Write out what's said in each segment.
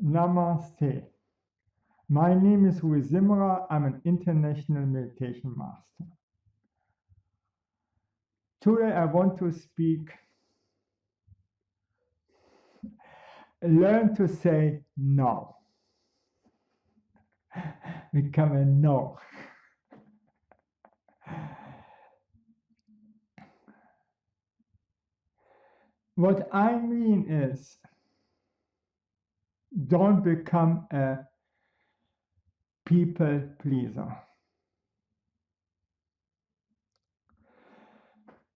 Namaste. My name is Rui Simra. I'm an international meditation master. Today I want to speak, learn to say no. Become a no. What I mean is, don't become a people pleaser.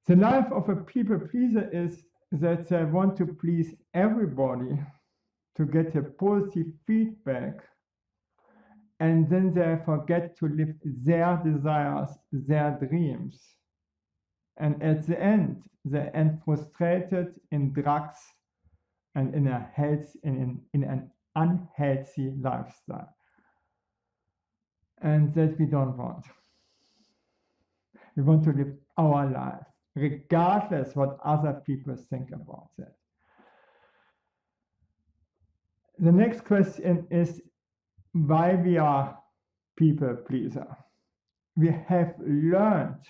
The life of a people pleaser is that they want to please everybody to get a positive feedback, and then they forget to live their desires, their dreams. And at the end, they end frustrated in drugs and in an unhealthy lifestyle. And that we don't want. We want to live our life, regardless what other people think about that. The next question is why we are people pleaser. We have learned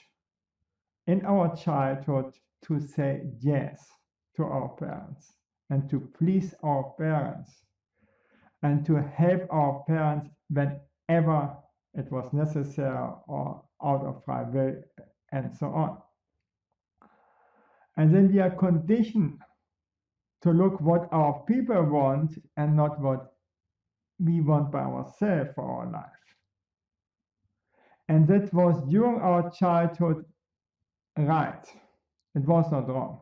in our childhood to say yes to our parents and to please our parents and to help our parents whenever it was necessary or out of free will and so on. And then we are conditioned to look what our people want and not what we want by ourselves for our life. And that was during our childhood right. It was not wrong.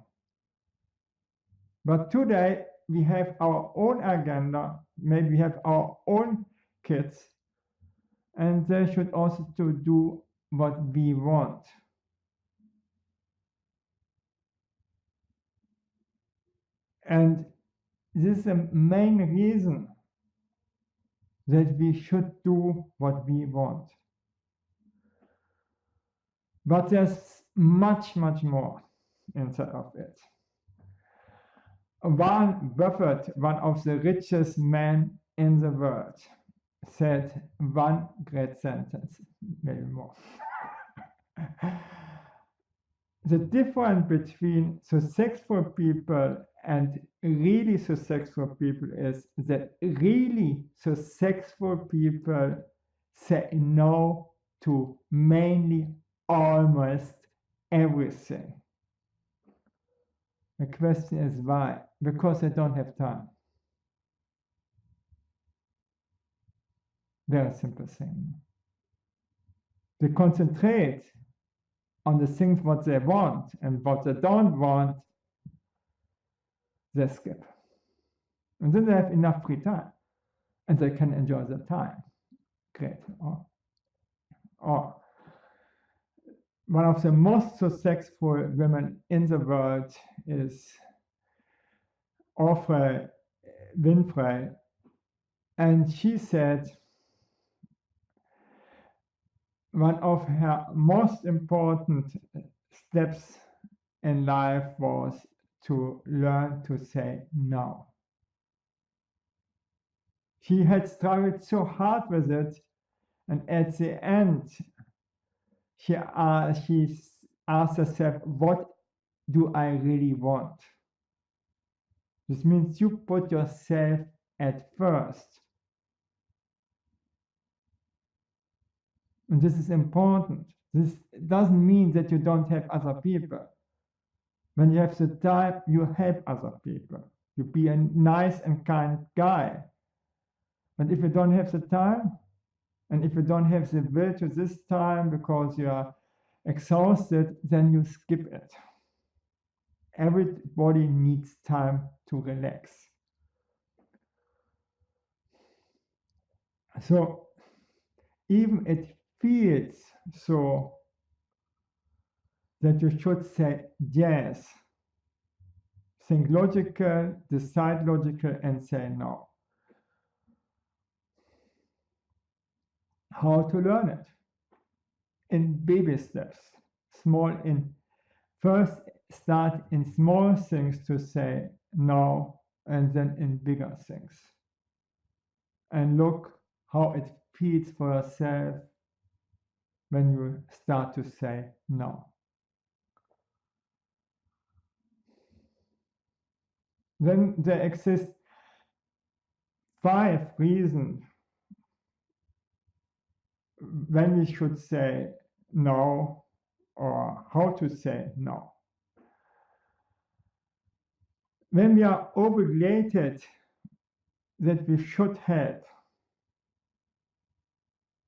But today we have our own agenda, maybe we have our own kids, and they should also to do what we want. And this is the main reason that we should do what we want. But there's much, much more inside of it. Warren Buffett, one of the richest men in the world, said one great sentence, maybe more. The difference between successful people and really successful people is that really successful people say no to mainly almost everything. The question is why? Because they don't have time. Very simple thing. They concentrate on the things what they want, and what they don't want, they skip. And then they have enough free time, and they can enjoy their time. Great. Or one of the most successful women in the world is Oprah Winfrey, and she said one of her most important steps in life was to learn to say no. She had struggled so hard with it, and at the end, she asked herself, what do I really want? This means you put yourself at first. And this is important. This doesn't mean that you don't have other people. When you have the time, you help other people. You be a nice and kind guy. But if you don't have the time, and if you don't have the will to this time because you are exhausted, then you skip it. Everybody needs time to relax. So even it feels so that you should say yes, think logical, decide logical, and say no. How to learn it? In baby steps, first start in small things to say no, and then in bigger things. and look how it feels for yourself when you start to say no. Then there exist 5 reasons when we should say no or how to say no. When we are obligated that we should help,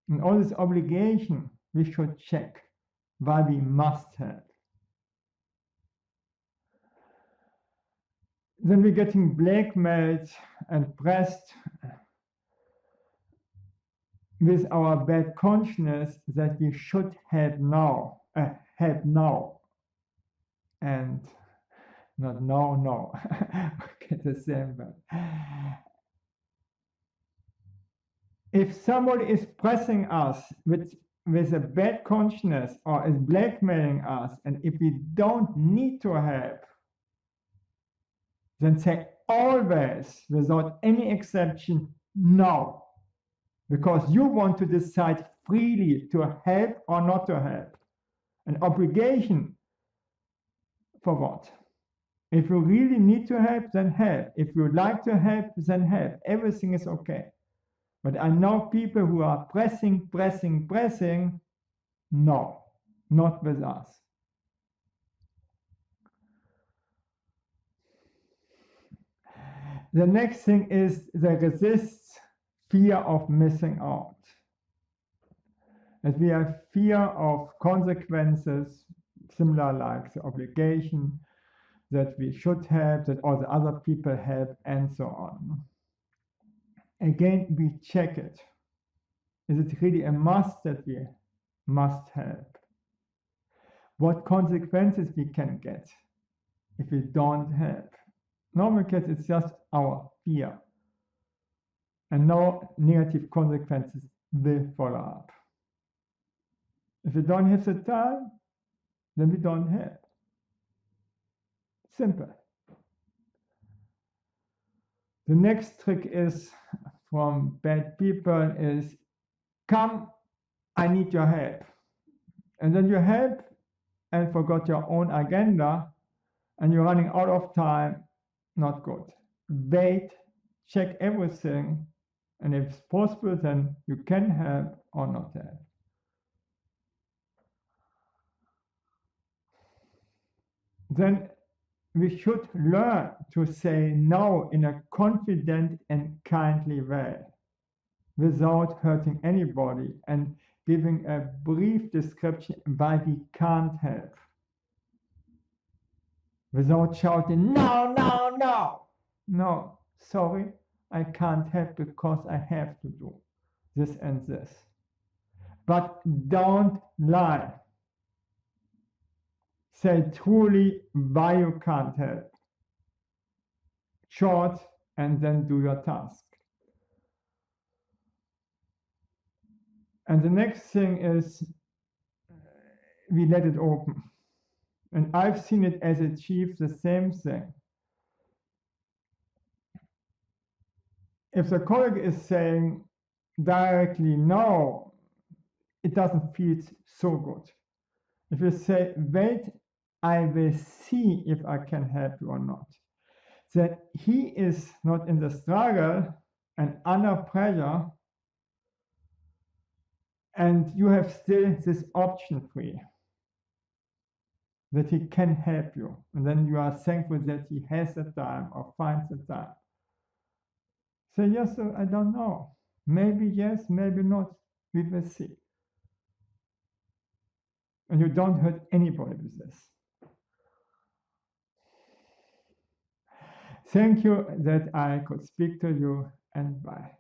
and all this obligation, we should check why we must help. Then we're getting blackmailed and pressed with our bad consciousness that we should help now, and not no. Okay, the same word. If somebody is pressing us with a bad consciousness or is blackmailing us, and if we don't need to help, then say always, without any exception, no. Because you want to decide freely to help or not to help. An obligation for what? If you really need to help, then help. If you like to help, then help. Everything is okay. But I know people who are pressing. No, not with us. The next thing is they resist fear of missing out. As we have fear of consequences, similar like the obligation that we should help, that all the other people help, and so on. Again, we check it. Is it really a must that we must help? What consequences we can get if we don't help? Normally, it's just our fear. And no negative consequences will follow up. If we don't have the time, then we don't help. Simple. The next trick is from bad people is, come, I need your help. And then you help and forgot your own agenda and you're running out of time, not good. Wait, check everything, and if it's possible, then you can help or not help. Then we should learn to say no in a confident and kindly way without hurting anybody and giving a brief description why we can't help. Without shouting, no, no, no. No, sorry, I can't help because I have to do this and this. But don't lie. Say truly why you can't help. Short, and then do your task. And the next thing is we let it open. And I've seen it as achieve the same thing. If the colleague is saying directly no, it doesn't feel so good. If you say, wait, I will see if I can help you or not, then he is not in the struggle and under pressure, and you have still this option free that he can help you. And then you are thankful that he has the time or finds the time. Say, yes, sir, I don't know. Maybe yes, maybe not. We will see. And you don't hurt anybody with this. Thank you that I could speak to you, and bye.